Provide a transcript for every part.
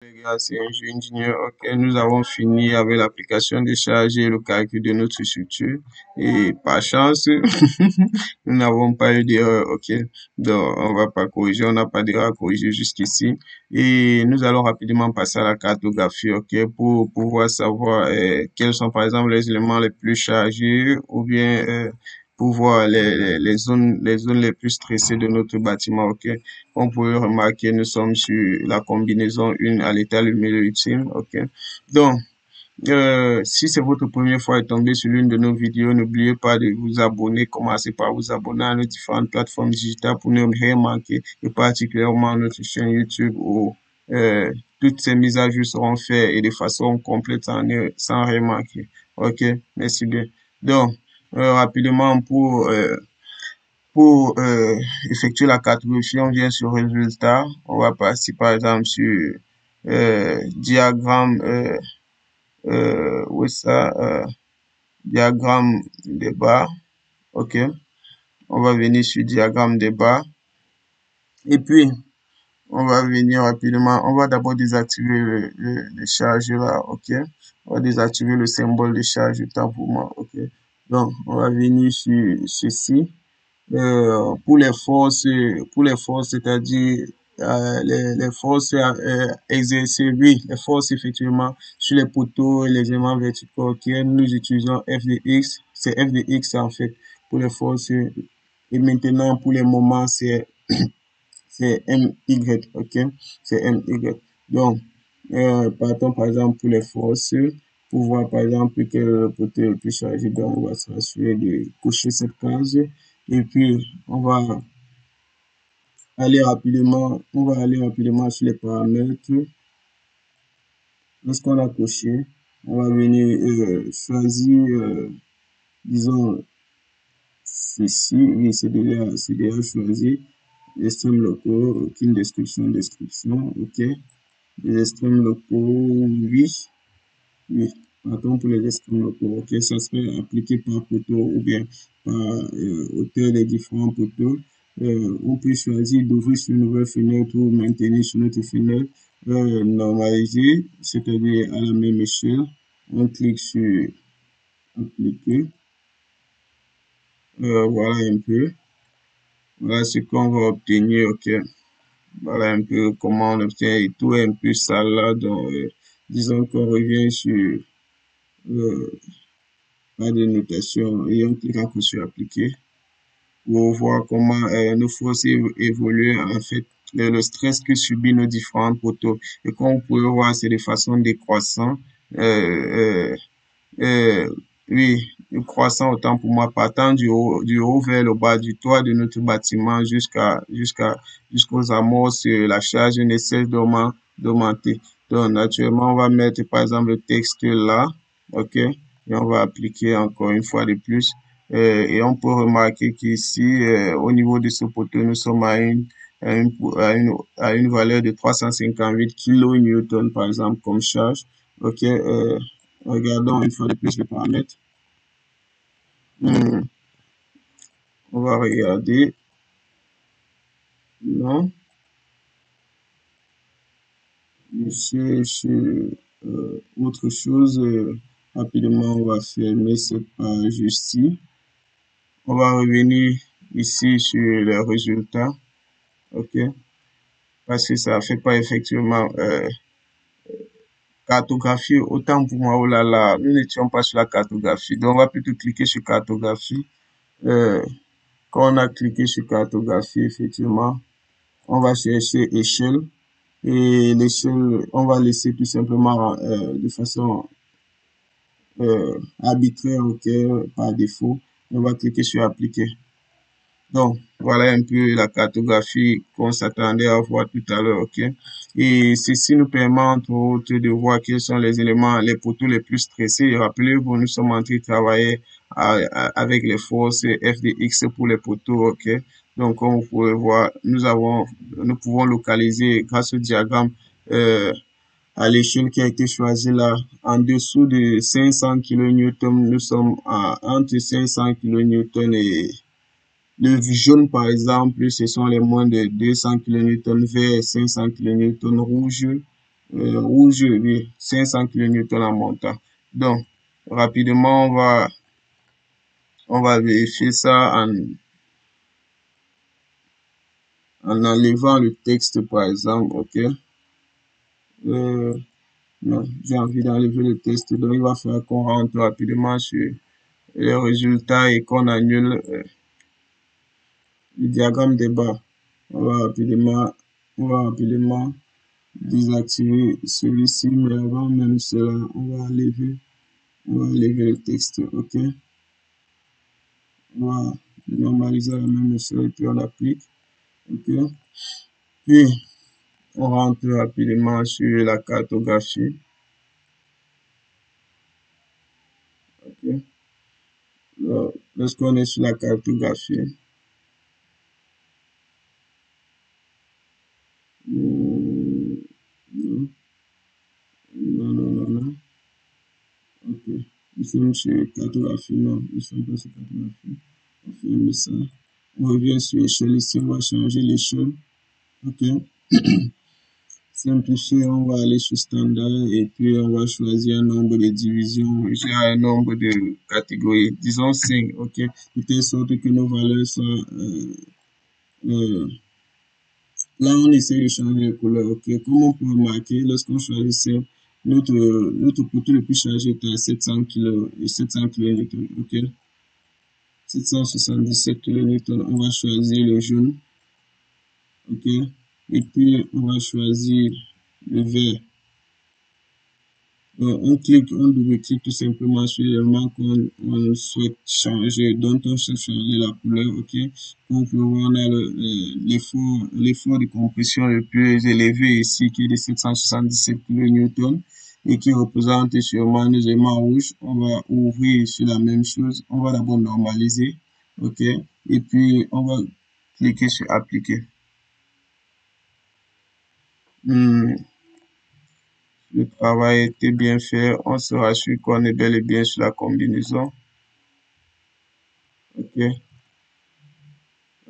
Les gars, c'est un jeu ingénieur. Ok, nous avons fini avec l'application de charge et le calcul de notre structure. Et par chance, nous n'avons pas eu d'erreur. Ok, donc on va pas corriger, on n'a pas d'erreur à corriger jusqu'ici. Et nous allons rapidement passer à la cartographie. Ok, pour pouvoir savoir quels sont par exemple les éléments les plus chargés ou bien pour voir les zones les plus stressées de notre bâtiment. Ok. On peut remarquer, nous sommes sur la combinaison 1 à l'état le milieu ultime. OK. Donc, si c'est votre première fois à tomber sur l'une de nos vidéos, n'oubliez pas de vous abonner. Commencez par vous abonner à nos différentes plateformes digitales pour ne rien manquer, et particulièrement notre chaîne YouTube où toutes ces mises à jour seront faites et de façon complète sans rien manquer. OK, merci bien. Donc, rapidement pour effectuer la cartographie, on vient sur résultat. On va passer par exemple sur diagramme, où est ça? Diagramme des barres. OK. On va venir sur diagramme des barres. Et puis, on va venir rapidement. On va d'abord désactiver les charges là. OK. On va désactiver le symbole de charge autant pour moi. OK. Donc, on va venir sur ceci. Pour les forces, c'est-à-dire les forces exercées, oui, les forces effectivement sur les poteaux et les éléments verticaux, ok, nous utilisons FDX, c'est FDX en fait pour les forces, et maintenant pour les moments c'est MY, ok, c'est MY. Donc, partons par exemple pour les forces, pour voir par exemple quel poteau est le plus chargé, donc on va s'assurer de cocher cette case. Et puis, on va aller rapidement sur les paramètres. Lorsqu'on a coché, on va venir choisir, disons, ceci. Oui, c'est déjà choisi. Les extrêmes locaux, aucune description, ok. Les extrêmes locaux, oui, oui. Attends pour les extrêmes locaux, ok. Ça serait appliqué par poteau ou bien par hauteur des différents poteaux. On peut choisir d'ouvrir sur une nouvelle fenêtre ou maintenir sur notre fenêtre normalisée, c'est-à-dire à la même échelle. On clique sur appliquer. Voilà un peu. Voilà ce qu'on va obtenir, ok. Voilà un peu comment on obtient et tout est un peu ça là. Donc, disons qu'on revient sur pas de notation et on clique encore sur appliquer pour voir comment nos forces évoluent en fait, le stress que subit nos différents poteaux. Et comme vous pouvez voir, c'est de façon décroissante. Euh, euh, oui, croissant autant pour moi, partant du haut vers le bas du toit de notre bâtiment jusqu'aux amorces, la charge ne cesse d'augmenter. Donc, naturellement, on va mettre par exemple le texte là, ok, et on va appliquer encore une fois de plus. Et on peut remarquer qu'ici, au niveau de ce poteau, nous sommes à une valeur de 358 kN par exemple comme charge. Ok, regardons une fois de plus les paramètres. On va regarder. Non. Sur autre chose, rapidement, on va fermer cette page ici. On va revenir ici sur les résultats. OK. Parce que ça ne fait pas effectivement cartographie. Autant pour moi, oh là là, nous n'étions pas sur la cartographie. Donc, on va plutôt cliquer sur cartographie. Quand on a cliqué sur cartographie, effectivement, on va chercher échelle et l'échelle, on va laisser tout simplement de façon arbitraire, ok, par défaut. On va cliquer sur appliquer. Donc, voilà un peu la cartographie qu'on s'attendait à voir tout à l'heure, ok. Et ceci nous permet entre autres de voir quels sont les éléments, les poteaux les plus stressés. Rappelez-vous, nous sommes en train de travailler avec les forces FDX pour les poteaux, ok. Donc, comme vous pouvez voir, nous pouvons localiser grâce au diagramme à l'échelle qui a été choisie là, en dessous de 500 kN, nous sommes entre 500 kN et le jaune, par exemple, ce sont les moins de 200 kN, vers 500 kN rouge, rouge, oui, 500 kN en montant. Donc, rapidement, on va vérifier ça en enlevant le texte, par exemple, ok. Non, j'ai envie d'enlever le texte, donc il va falloir qu'on rentre rapidement sur les résultats et qu'on annule le diagramme des barres. On va rapidement désactiver celui-ci, mais avant même cela, on va enlever le texte, ok. On va normaliser la même échelle et puis on applique, ok. Puis, on rentre rapidement sur la cartographie, ok. Lorsqu'on est sur la cartographie, non, non, non, non, non. Ok. Nous sommes sur cartographie, non, nous sommes pas sur cartographie. On ferme ça. On revient sur l'échelle ici, on va changer l'échelle. Ok. Simplifier, on va aller sur standard et puis on va choisir un nombre de divisions, j'ai un nombre de catégories, disons 5, ok. De telle sorte que nos valeurs soient là, on essaie de changer de couleur, ok. Comme on peut remarquer, lorsqu'on choisit simple, notre poteau le plus chargé est à 700 kg, 700 kN, ok. 777 kN, on va choisir le jaune, ok. Et puis, on va choisir le vert. Donc, on double-clique tout simplement sur l'élément qu'on souhaite changer, dont on souhaite changer la couleur, ok. On peut voir, on a l'effort de compression le plus élevé ici, qui est de 777 kN et qui représente sûrement nos éléments rouges. On va ouvrir sur la même chose. On va d'abord normaliser, ok. Et puis, on va cliquer sur appliquer. Le travail a été bien fait. On se rassure qu'on est bel et bien sur la combinaison. Ok.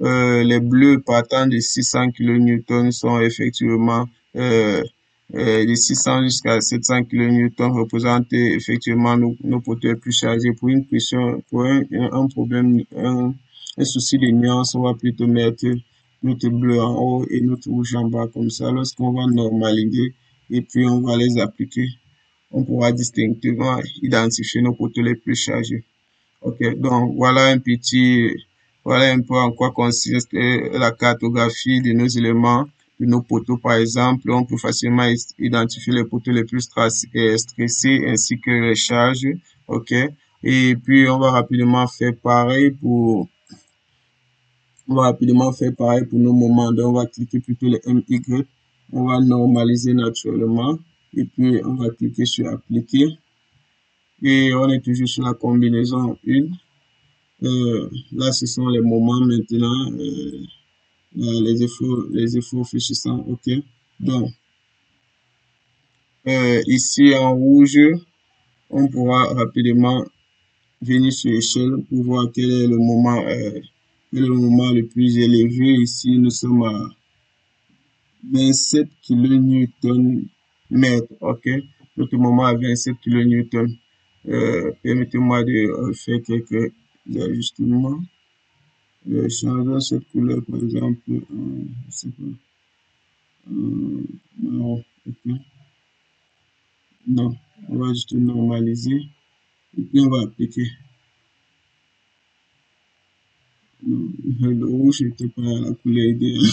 Les bleus partant de 600 kN sont effectivement de 600 jusqu'à 700 kN représentent effectivement nos poteurs plus chargés. Pour une question, pour un problème, un souci de nuance, on va plutôt mettre notre bleu en haut et notre rouge en bas comme ça. Lorsqu'on va normaliser et puis on va les appliquer, on pourra distinctement identifier nos poteurs les plus chargés. Ok, donc voilà un peu en quoi consiste la cartographie de nos éléments, de nos poteaux par exemple. On peut facilement identifier les poteaux les plus stressés ainsi que les charges. Ok, et puis on va rapidement faire pareil pour nos moments. Donc on va cliquer plutôt les MY. On va normaliser naturellement et puis on va cliquer sur appliquer. Et on est toujours sur la combinaison 1. Là, ce sont les moments maintenant, les efforts fléchissants, ok. Donc, ici en rouge, on pourra rapidement venir sur l'échelle pour voir quel est le moment le plus élevé. Ici, nous sommes à 27 kN/m, ok. Notre moment à 27 kN. Permettez-moi de faire quelques ajustements. Changeons cette couleur, par exemple, je sais pas, marron, ok. Non, on va juste normaliser et puis on va appliquer. Non, le rouge n'était pas la couleur idéale.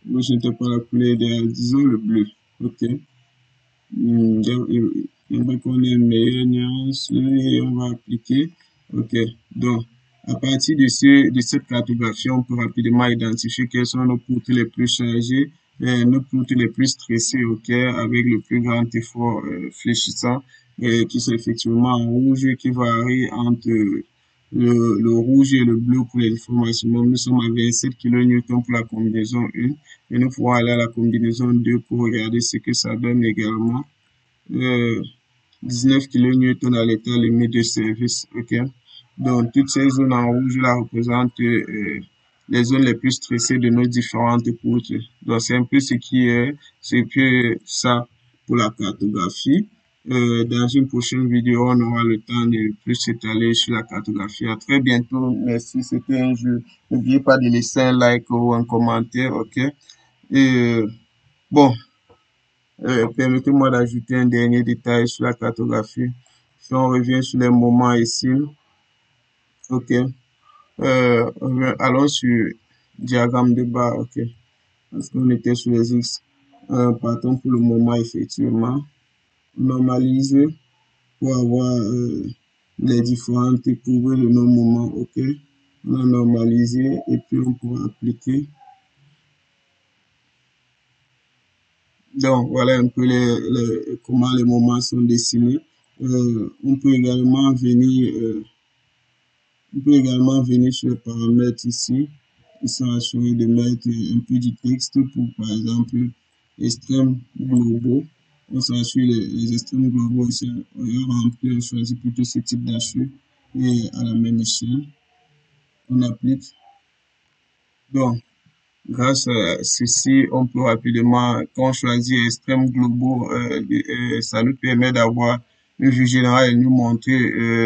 Le rouge n'était pas la couleur idéale, disons le bleu, ok. J'aimerais qu'on ait une meilleure nuance et on va appliquer. Ok, donc à partir de cette cartographie, on peut rapidement identifier quels sont nos poutres les plus chargés, nos poutres les plus stressés, ok, avec le plus grand effort fléchissant, qui sont effectivement en rouge, qui varie entre le rouge et le bleu pour les formations. Nous sommes à 27 kN pour la combinaison 1 et nous pourrons aller à la combinaison 2 pour regarder ce que ça donne également. 19 kN à l'état limite de service, ok. Donc, toutes ces zones en rouge là représentent les zones les plus stressées de nos différentes routes. Donc, c'est un peu c'est que ça pour la cartographie. Dans une prochaine vidéo, on aura le temps de plus s'étaler sur la cartographie. À très bientôt. Merci. C'était un jeu. N'oubliez pas de laisser un like ou un commentaire, ok? Et bon, permettez-moi d'ajouter un dernier détail sur la cartographie. Si on revient sur les moments ici, ok? Allons sur diagramme de bas, ok? Parce qu'on était sur les X. Partons pour le moment, effectivement. Normaliser pour avoir les différentes courbes de nos moments, ok? On a normalisé et puis on pourra appliquer. Donc, voilà un peu comment les moments sont dessinés. On peut également venir sur les paramètres ici. Ils sont assurés de mettre un peu du texte pour, par exemple, extrêmes globaux. On s'assure les extrêmes globaux ici. On remplit, on choisit plutôt ce type d'assure et à la même échelle. On applique. Donc, grâce à ceci, on peut rapidement, quand on choisit extrêmes globaux, ça nous permet d'avoir une vue générale et nous montrer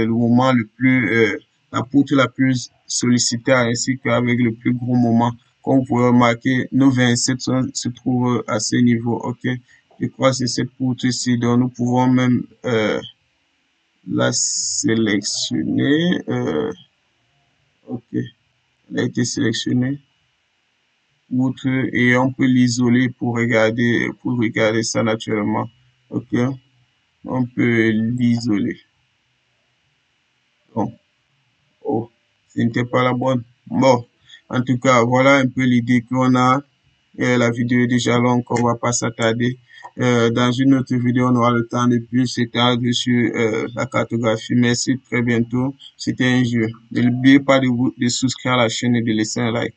le moment le plus, la poutre la plus sollicitée ainsi qu'avec le plus gros moment. Comme vous pouvez remarquer, nos 27 se trouvent à ce niveau, ok? Je crois que c'est cette poutre-ci, donc nous pouvons même la sélectionner, ok, elle a été sélectionnée. Outre et on peut l'isoler pour regarder ça naturellement. Ok, on peut l'isoler. Bon, oh, ce n'était pas la bonne. Bon, en tout cas, voilà un peu l'idée qu'on a. La vidéo est déjà longue, on va pas s'attarder. Dans une autre vidéo, on aura le temps de plus s'étendre sur la cartographie. Merci, très bientôt. C'était un jeu. N'oubliez pas de souscrire à la chaîne et de laisser un like.